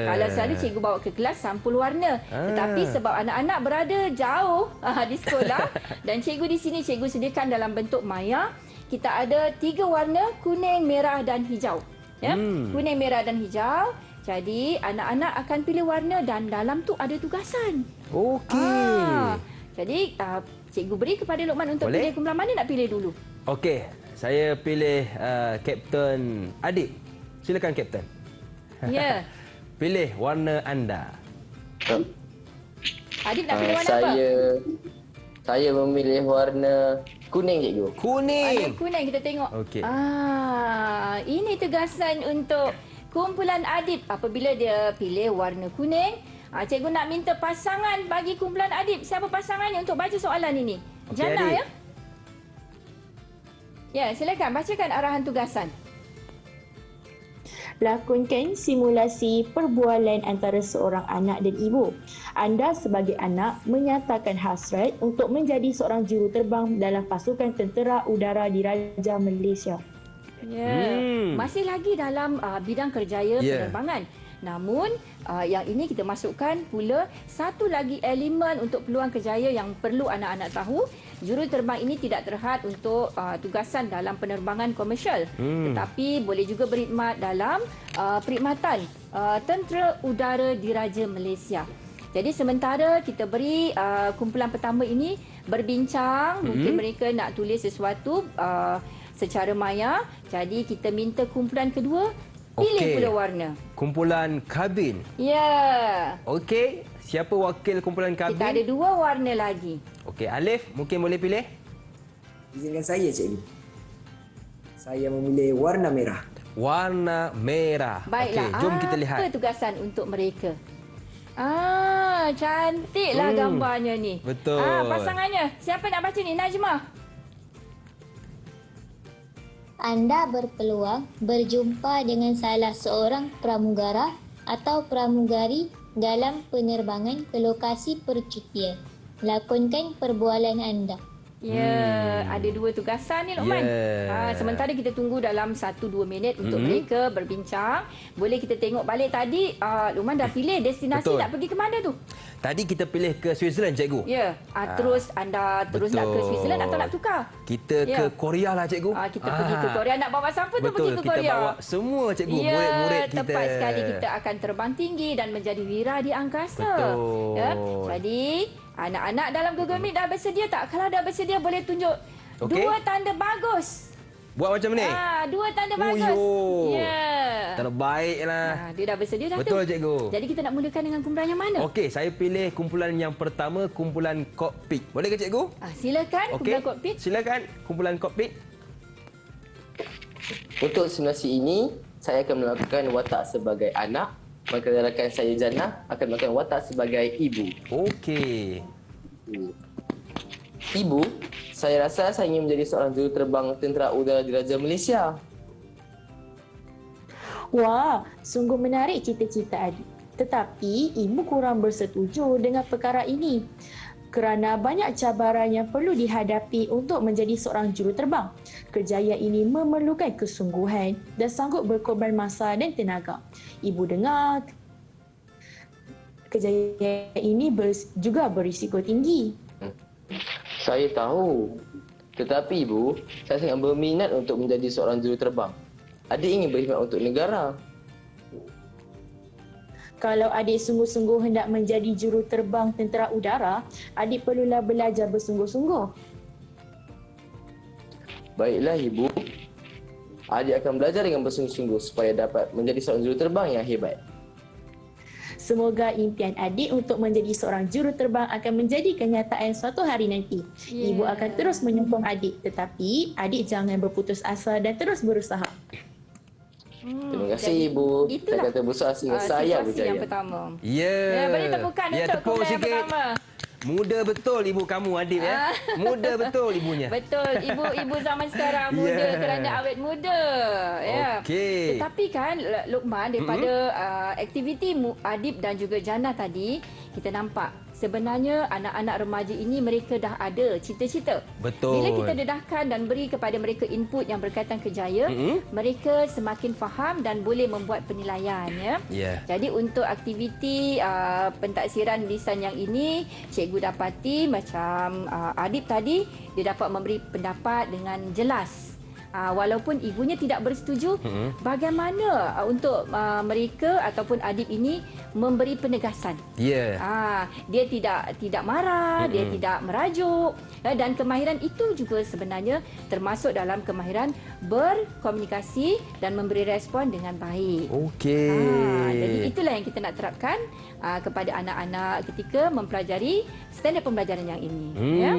Kalau selalu cikgu bawa ke kelas sampul warna. Tetapi sebab anak-anak berada jauh di sekolah dan cikgu di sini cikgu sediakan dalam bentuk maya. Kita ada 3 warna, kuning, merah dan hijau. Ya? Kuning, merah dan hijau. Jadi anak-anak akan pilih warna dan dalam tu ada tugasan. Jadi cikgu beri kepada Luqman untuk pilih kumpulan mana nak pilih dulu. Okey, saya pilih Kapten Adik. Silakan Kapten. Ya. Pilih warna anda. Adik nak pilih warna apa? Saya memilih warna kuning, cikgu. Kuning. Warna kuning kita tengok. Okey. Ini tugasan untuk kumpulan Adib. Apabila dia pilih warna kuning, cikgu nak minta pasangan bagi kumpulan Adib. Siapa pasangannya untuk baca soalan ini? Okey, Jana, Adik. ya? Ya, silakan bacakan arahan tugasan. Lakonkan simulasi perbualan antara seorang anak dan ibu. Anda sebagai anak menyatakan hasrat untuk menjadi seorang juruterbang dalam pasukan tentera udara Diraja Malaysia. Masih lagi dalam bidang kerjaya penerbangan. Namun yang ini kita masukkan pula satu lagi elemen untuk peluang kerjaya yang perlu anak-anak tahu. Juruterbang ini tidak terhad untuk tugasan dalam penerbangan komersial, tetapi boleh juga berkhidmat dalam perkhidmatan Tentera Udara Diraja Malaysia. Jadi sementara kita beri kumpulan pertama ini berbincang, mungkin mereka nak tulis sesuatu secara maya. Jadi kita minta kumpulan kedua pilih pula warna. Kumpulan kabin. Ya. Okey, siapa wakil kumpulan kabin? Kita ada 2 warna lagi. Okey, Alif mungkin boleh pilih? Izinkan saya, cikgu. Saya memilih warna merah. Warna merah. Baiklah, okey, jom kita lihat. Apa tugasan untuk mereka? Cantiklah gambarnya ni. Betul. Pasangannya. Siapa nak baca ni? Najmah. Anda berpeluang berjumpa dengan salah seorang pramugara atau pramugari dalam penerbangan ke lokasi percutian. Lakonkan perbualan anda. Ada 2 tugasan ni Luqman. Sementara kita tunggu dalam 1-2 minit untuk mereka berbincang. Boleh kita tengok balik tadi Luqman dah pilih destinasi nak pergi ke mana tu? Tadi kita pilih ke Switzerland, cikgu. Ya. Terus anda terus nak ke Switzerland atau nak tukar? Kita ke Korea lah, cikgu. Kita pergi ke Korea. Nak bawa siapa tu pergi ke Korea? Kita bawa semua, cikgu. Ya, murid-murid kita. Tepat sekali, kita akan terbang tinggi dan menjadi wira di angkasa. Betul. Ya. Jadi anak-anak dalam Google Meet dah bersedia tak? Kalau dah bersedia boleh tunjuk 2 tanda bagus. Buat macam ni? 2 tanda bagus. Terbaiklah. Dia dah bersedia dah. Betul, tu. cikgu. Jadi kita nak mulakan dengan kumpulan yang mana? Okey, saya pilih kumpulan yang pertama, kumpulan kokpit. Boleh ke, cikgu? Silakan, kumpulan kokpit. Silakan, kumpulan kokpit. Untuk simulasi ini, saya akan melakukan watak sebagai anak. Maka rakan saya Jannah akan melakukan watak sebagai ibu. Okey. Ibu, saya rasa saya ingin menjadi seorang juruterbang Tentera Udara Diraja Malaysia. Wah, sungguh menarik cita-cita adik. Tetapi ibu kurang bersetuju dengan perkara ini. Kerana banyak cabaran yang perlu dihadapi untuk menjadi seorang juruterbang. Kerjaya ini memerlukan kesungguhan dan sanggup berkorban masa dan tenaga. Ibu dengar kerjaya ini juga berisiko tinggi. Saya tahu. Tetapi ibu, saya sangat berminat untuk menjadi seorang juruterbang. Adik ingin berkhidmat untuk negara. Kalau adik sungguh-sungguh hendak menjadi juruterbang tentera udara, adik perlulah belajar bersungguh-sungguh. Baiklah Ibu. Adik akan belajar dengan bersungguh-sungguh supaya dapat menjadi seorang juruterbang yang hebat. Semoga impian adik untuk menjadi seorang juruterbang akan menjadi kenyataan suatu hari nanti. Ibu akan terus menyokong adik, tetapi adik jangan berputus asa dan terus berusaha. Terima kasih Ibu. Saya kata bersuasi dengan saya situasi berjaya. yang pertama. Ya. Beri tepukan untuk tepuk komen yang sikit. pertama. Muda betul ibu kamu Adib ya. Muda betul ibunya. Betul, ibu zaman sekarang muda kerana awet muda. Ya. Okey. Tetapi kan Luqman daripada aktiviti Adib dan juga Jannah tadi, kita nampak sebenarnya anak-anak remaja ini mereka dah ada cita-cita. Betul. Bila kita dedahkan dan beri kepada mereka input yang berkaitan kejaya, mereka semakin faham dan boleh membuat penilaian ya. Yeah. Jadi untuk aktiviti pentaksiran lisan yang ini, cikgu dapati macam Adib tadi, dia dapat memberi pendapat dengan jelas. Walaupun ibunya tidak bersetuju, bagaimana untuk mereka ataupun Adib ini memberi penegasan. Ya. Dia tidak marah, dia tidak merajuk, dan kemahiran itu juga sebenarnya termasuk dalam kemahiran berkomunikasi dan memberi respon dengan baik. Okey. Jadi itulah yang kita nak terapkan kepada anak-anak ketika mempelajari standard pembelajaran yang ini. Ya.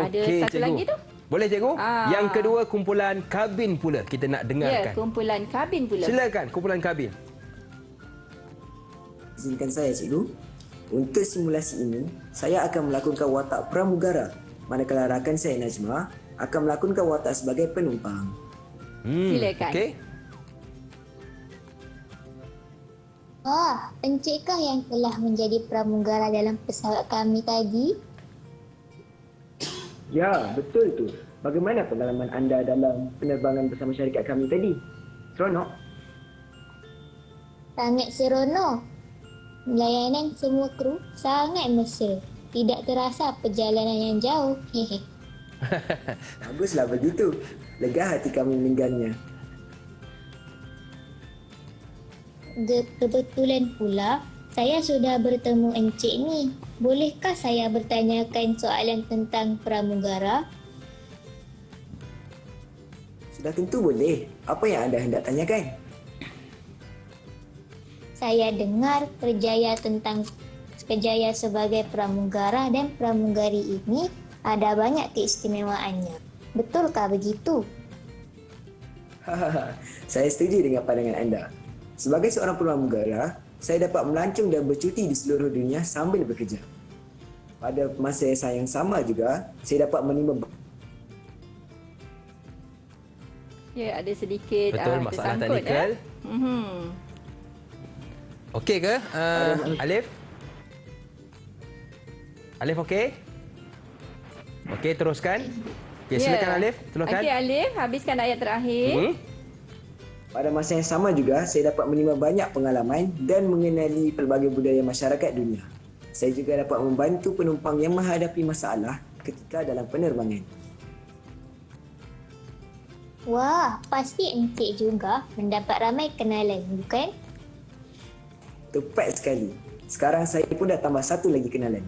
Ada Okey, satu cikgu. lagi tu? Boleh cikgu? Yang kedua kumpulan kabin pula kita nak dengarkan. Ya, kumpulan kabin pula. Silakan kumpulan kabin. Izinkan saya, cikgu. Untuk simulasi ini, saya akan melakonkan watak pramugara, manakala rakan saya Najma akan melakonkan watak sebagai penumpang. Silakan. Okey. Wah, encikkah yang telah menjadi pramugara dalam pesawat kami tadi? Ya, betul tu. Bagaimana pengalaman anda dalam penerbangan bersama syarikat kami tadi? Seronok? Sangat seronok. Layanan semua kru sangat mesra. Tidak terasa perjalanan yang jauh. Hehe. Baguslah begitu. Lega hati kami mendengarnya. Kebetulan pula, saya sudah bertemu Encik ni. Bolehkah saya bertanyakan soalan tentang pramugara? Sudah tentu boleh. Apa yang anda hendak tanyakan? Saya dengar kerjaya sebagai pramugara dan pramugari ini ada banyak keistimewaannya. Betulkah begitu? Saya setuju dengan pandangan anda. Sebagai seorang pramugara, saya dapat melancong dan bercuti di seluruh dunia sambil bekerja. Pada masa yang sama juga, saya dapat menimba Ya, ada sedikit Betul, masalah tersangkut. teknikal. Okey ke? Alif? Alif okey? Okey, teruskan. Okey, silakan Alif, teruskan. Okey Alif, habiskan ayat terakhir. Pada masa yang sama juga, saya dapat menimba banyak pengalaman dan mengenali pelbagai budaya masyarakat dunia. Saya juga dapat membantu penumpang yang menghadapi masalah ketika dalam penerbangan. Wah, pasti Encik juga mendapat ramai kenalan, bukan? Tepat sekali. Sekarang saya pun dah tambah satu lagi kenalan.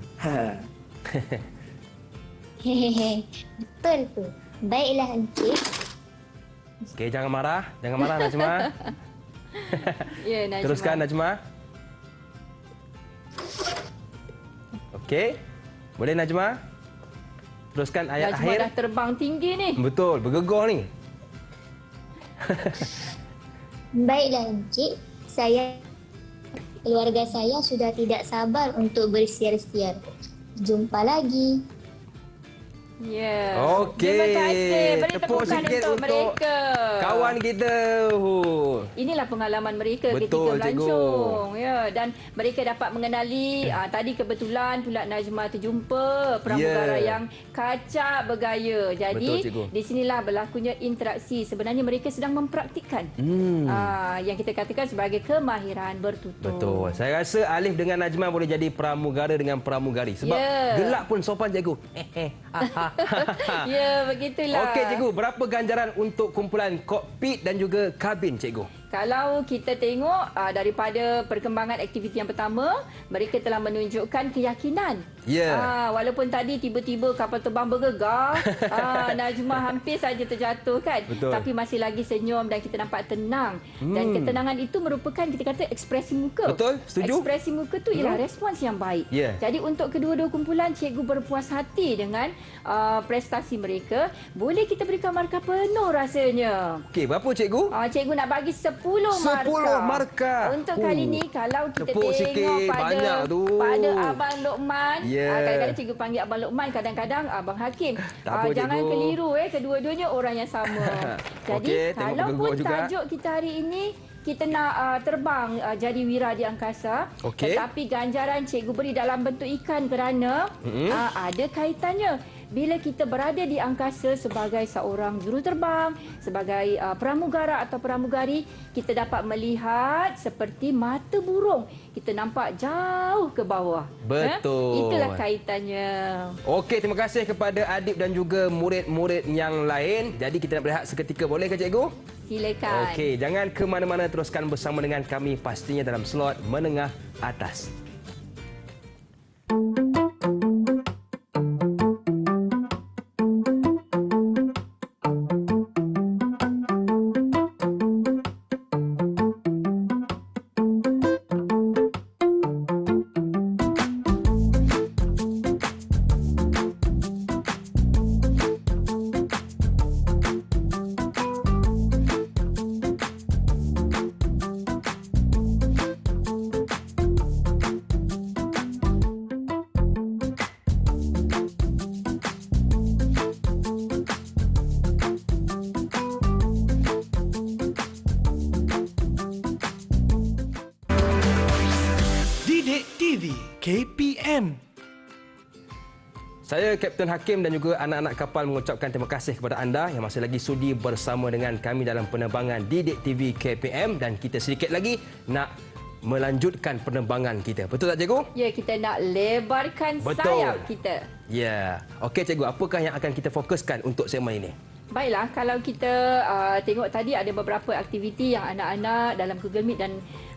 Hehehe, betul tu. Baiklah Encik. Okey, jangan marah Najma. Ya, Najma. Teruskan Najma. Okey. Boleh Najma? Teruskan ayat Najma akhir. dah terbang tinggi ni. Betul, bergegar ni. Baiklah Encik. Keluarga saya sudah tidak sabar untuk bersiar-siar. Jumpa lagi. Ya. Okey. Terima kasih. Beri Tepuk tepukan sikit untuk mereka. Kawan kita. Inilah pengalaman mereka Betul, ketika melancong. Ya, dan mereka dapat mengenali tadi kebetulan pula Najma terjumpa pramugara yang kacak bergaya. Jadi Betul, di sinilah berlakunya interaksi. Sebenarnya mereka sedang mempraktikkan yang kita katakan sebagai kemahiran bertutur. Betul. Saya rasa Alif dengan Najma boleh jadi pramugara dengan pramugari sebab gelak pun sopan cikgu. Ya, begitulah. Okey cikgu, berapa ganjaran untuk kumpulan kokpit dan juga kabin cikgu? kalau kita tengok daripada perkembangan aktiviti yang pertama, mereka telah menunjukkan keyakinan. Walaupun tadi tiba-tiba kapal terbang bergegar, Najmah hampir saja terjatuh kan. Betul. Tapi masih lagi senyum dan kita nampak tenang. Dan ketenangan itu merupakan kita kata ekspresi muka. Betul, setuju. Ekspresi muka tu ialah respons yang baik. Jadi untuk kedua-dua kumpulan, cikgu berpuas hati dengan prestasi mereka. Boleh kita berikan markah penuh rasanya. Okey, berapa cikgu? Cikgu nak bagi 10 markah. Untuk kali ni kalau kita tepuk tengok sikit, banyak tu. pada Abang Lokman, kadang-kadang cikgu panggil Abang Lokman, kadang-kadang Abang Hakim. Tak apa, Jangan cikgu. keliru kedua-duanya orang yang sama. Jadi Okey, tengok kalau pun bergerak juga. tajuk kita hari ini kita nak terbang jadi wira di angkasa, tetapi ganjaran cikgu beri dalam bentuk ikan kerana ada kaitannya. Bila kita berada di angkasa sebagai seorang juruterbang, sebagai pramugara atau pramugari, kita dapat melihat seperti mata burung. Kita nampak jauh ke bawah. Betul. Itulah kaitannya. Okey, terima kasih kepada adik dan juga murid-murid yang lain. Jadi kita nak berehat seketika, boleh ke cikgu? Silakan. Okey, jangan ke mana-mana, teruskan bersama dengan kami pastinya dalam slot menengah atas. Didik TV KPM. Saya Kapten Hakim dan juga anak-anak kapal mengucapkan terima kasih kepada anda yang masih lagi sudi bersama dengan kami dalam penerbangan Didik TV KPM, dan kita sedikit lagi nak melanjutkan penerbangan kita. Betul tak cikgu? Ya, kita nak lebarkan sayap kita. Ya. Okey cikgu, apakah yang akan kita fokuskan untuk segmen ini? Baiklah, kalau kita tengok tadi ada beberapa aktiviti yang anak-anak dalam Google Meet dan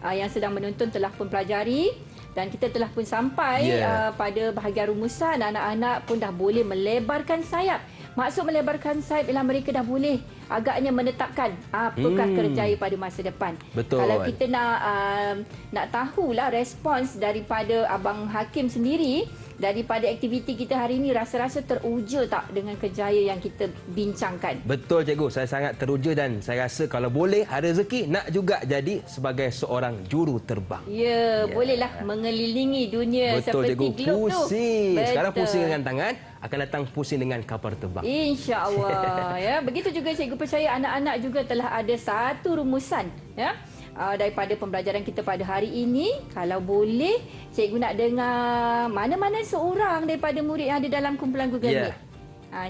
yang sedang menonton telah pun pelajari, dan kita telah pun sampai pada bahagian rumusan. Anak-anak pun dah boleh melebarkan sayap. Maksud melebarkan sayap ialah mereka dah boleh agaknya menetapkan apakah kerjaya pada masa depan. Betul. Kalau kita nak tahulah respons daripada Abang Hakim sendiri daripada aktiviti kita hari ini, rasa-rasa teruja tak dengan kerjaya yang kita bincangkan? Betul cikgu, saya sangat teruja dan saya rasa kalau boleh ada rezeki nak juga jadi sebagai seorang juru terbang. Ya, bolehlah mengelilingi dunia. Betul seperti cikgu, globe tu. pusing. Sekarang Betul. pusing dengan tangan, akan datang pusing dengan kapal terbang. InsyaAllah. Ya, begitu juga cikgu percaya anak-anak juga telah ada satu rumusan, ya. Daripada pembelajaran kita pada hari ini. Kalau boleh, cikgu nak dengar mana-mana seorang daripada murid yang ada dalam kumpulan Google Meet.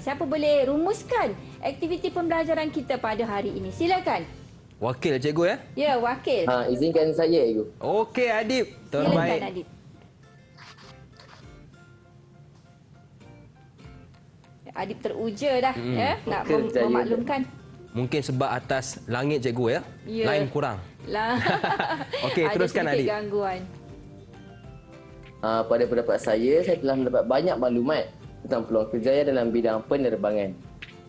Siapa boleh rumuskan aktiviti pembelajaran kita pada hari ini? Silakan. Wakil cikgu ya? Ya, wakil. Izinkan saya, cikgu. Okey Adib, terbaik. Silakan Adib. Adib teruja dah ya, nak memaklumkan. Mungkin sebab atas langit cikgu ya? Lain kurang. Okey, teruskan Adib. Ada Adib. sedikit gangguan. Pada pendapat saya telah mendapat banyak maklumat tentang peluang kerjaya dalam bidang penerbangan.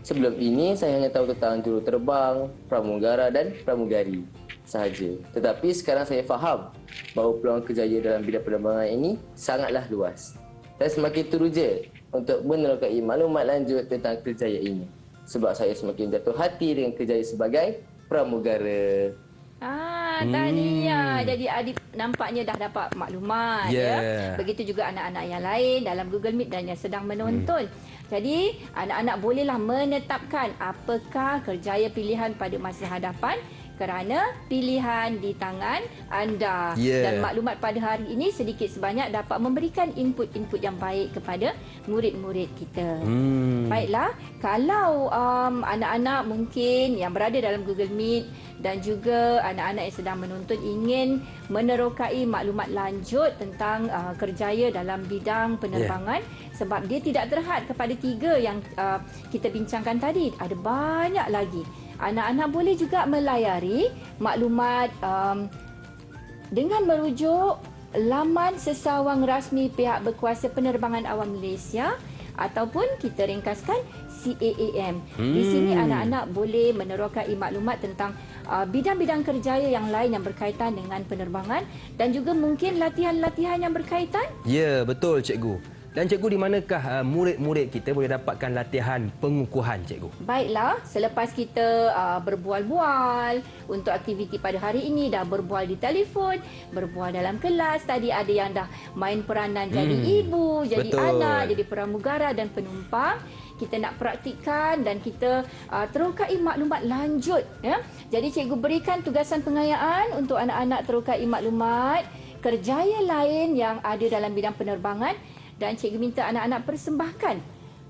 Sebelum ini, saya hanya tahu tentang juruterbang, pramugara dan pramugari sahaja. Tetapi sekarang saya faham bahawa peluang kerjaya dalam bidang penerbangan ini sangatlah luas. Saya semakin teruja untuk menerokai maklumat lanjut tentang kerjaya ini, sebab saya semakin jatuh hati dengan kerjaya sebagai pramugara. Tahniah. Jadi Adib nampaknya dah dapat maklumat ya. Begitu juga anak-anak yang lain dalam Google Meet dan yang sedang menonton. Jadi anak-anak bolehlah menetapkan apakah kerjaya pilihan pada masa hadapan, kerana pilihan di tangan anda. Dan maklumat pada hari ini sedikit sebanyak dapat memberikan input-input yang baik kepada murid-murid kita. Baiklah, kalau anak-anak mungkin yang berada dalam Google Meet dan juga anak-anak yang sedang menonton ingin menerokai maklumat lanjut tentang kerjaya dalam bidang penerbangan, sebab dia tidak terhad kepada 3 yang kita bincangkan tadi. Ada banyak lagi. anak-anak boleh juga melayari maklumat dengan merujuk laman sesawang rasmi pihak berkuasa penerbangan awam Malaysia ataupun kita ringkaskan CAAM. Di sini anak-anak boleh menerokai maklumat tentang bidang-bidang kerjaya yang lain yang berkaitan dengan penerbangan dan juga mungkin latihan-latihan yang berkaitan. Ya, betul cikgu. Dan cikgu, di manakah murid-murid kita boleh dapatkan latihan pengukuhan, cikgu? Baiklah, selepas kita berbual-bual untuk aktiviti pada hari ini, dah berbual di telefon, berbual dalam kelas, tadi ada yang dah main peranan jadi ibu, jadi anak, jadi pramugara dan penumpang. Kita nak praktikkan dan kita terokai maklumat lanjut. Ya? Jadi cikgu berikan tugasan pengayaan untuk anak-anak terokai maklumat kerjaya lain yang ada dalam bidang penerbangan dan cikgu minta anak-anak persembahkan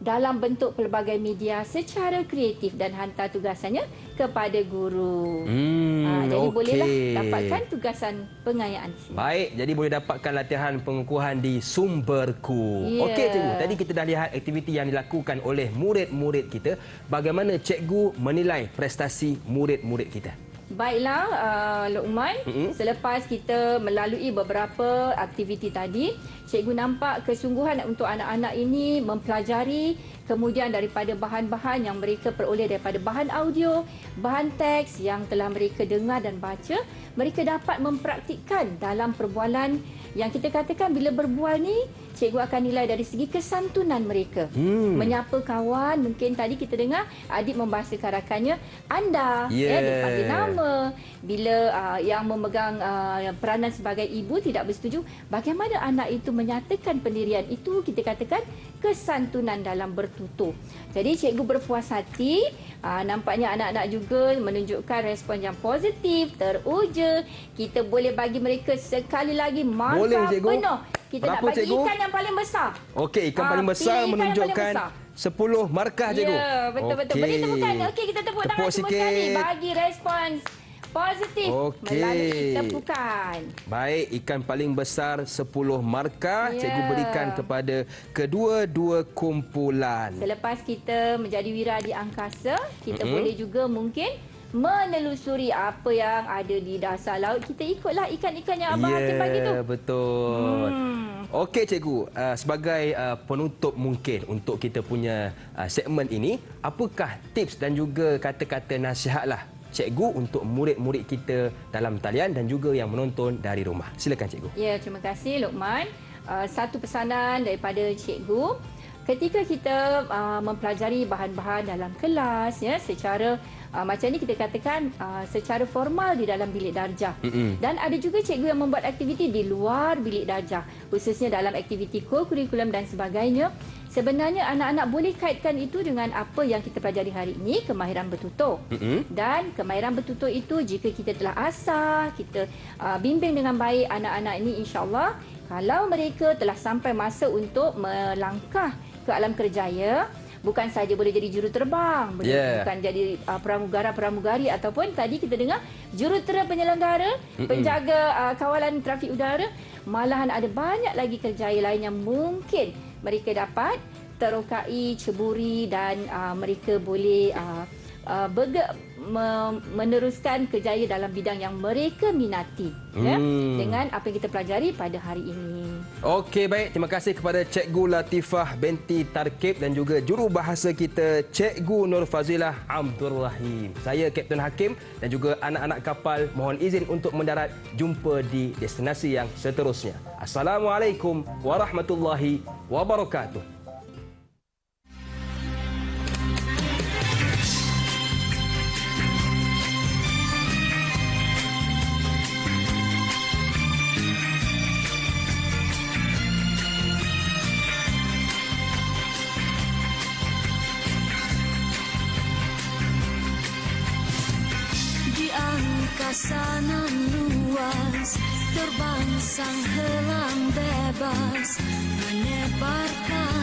dalam bentuk pelbagai media secara kreatif dan hantar tugasannya kepada guru. Jadi bolehlah dapatkan tugasan pengayaan di sini. Baik, jadi boleh dapatkan latihan pengukuhan di Sumberku. Okey cikgu, tadi kita dah lihat aktiviti yang dilakukan oleh murid-murid kita. Bagaimana cikgu menilai prestasi murid-murid kita? Baiklah, Luqman, selepas kita melalui beberapa aktiviti tadi, cikgu nampak kesungguhan untuk anak-anak ini mempelajari kemudian daripada bahan-bahan yang mereka peroleh daripada bahan audio, bahan teks yang telah mereka dengar dan baca, mereka dapat mempraktikkan dalam perbualan yang kita katakan bila berbual ni, cikgu akan nilai dari segi kesantunan mereka. Menyapa kawan, mungkin tadi kita dengar adik membahasakan rakannya anda, dipanggil nama. Bila yang memegang peranan sebagai ibu tidak bersetuju, bagaimana anak itu menyatakan pendirian, itu kita katakan kesantunan dalam bertutur. Jadi cikgu berpuas hati, nampaknya anak-anak juga menunjukkan respon yang positif, teruja. Kita boleh bagi mereka sekali lagi markah penuh. Kita berapa, nak bagi cikgu? Ikan yang paling besar. Okey, ikan paling besar menunjukkan 10 markah, cikgu. Ya, betul-betul. Beri tepukan. Okey, kita tepuk tangan semua sekali. Bagi respons positif melalui tepukan. Baik, ikan paling besar 10 markah cikgu berikan kepada kedua-dua kumpulan. Selepas kita menjadi wira di angkasa, kita boleh juga mungkin menelusuri apa yang ada di dasar laut. Kita ikutlah ikan-ikan yang Abang Hakim bagi tu. Ya, betul. Okey cikgu, sebagai penutup mungkin untuk kita punya segmen ini, apakah tips dan juga kata-kata nasihatlah cikgu untuk murid-murid kita dalam talian dan juga yang menonton dari rumah? Silakan cikgu. Ya, terima kasih Luqman. Satu pesanan daripada cikgu, ketika kita mempelajari bahan-bahan dalam kelas ya, secara macam ni kita katakan secara formal di dalam bilik darjah. Dan ada juga cikgu yang membuat aktiviti di luar bilik darjah, khususnya dalam aktiviti co-kurikulum dan sebagainya. Sebenarnya anak-anak boleh kaitkan itu dengan apa yang kita pelajari hari ini, kemahiran bertutur. Dan kemahiran bertutur itu jika kita telah asah, kita bimbing dengan baik anak-anak ini, insya-Allah kalau mereka telah sampai masa untuk melangkah ke alam kerjaya, bukan saja boleh jadi juruterbang, bukan jadi pramugara-pramugari ataupun tadi kita dengar jurutera penyelenggara, penjaga kawalan trafik udara, malahan ada banyak lagi kerjaya lain yang mungkin mereka dapat terokai, ceburi dan mereka boleh meneruskan kerjaya dalam bidang yang mereka minati ya, dengan apa yang kita pelajari pada hari ini. Okey, baik. Terima kasih kepada Cikgu Latifah binti Tarkib dan juga jurubahasa kita Cikgu Nur Fazilah Abdul Rahim. Saya Kapten Hakim dan juga anak-anak kapal mohon izin untuk mendarat. Jumpa di destinasi yang seterusnya. Assalamualaikum warahmatullahi wabarakatuh. Sana luas, terbang sang helang bebas, menebarkan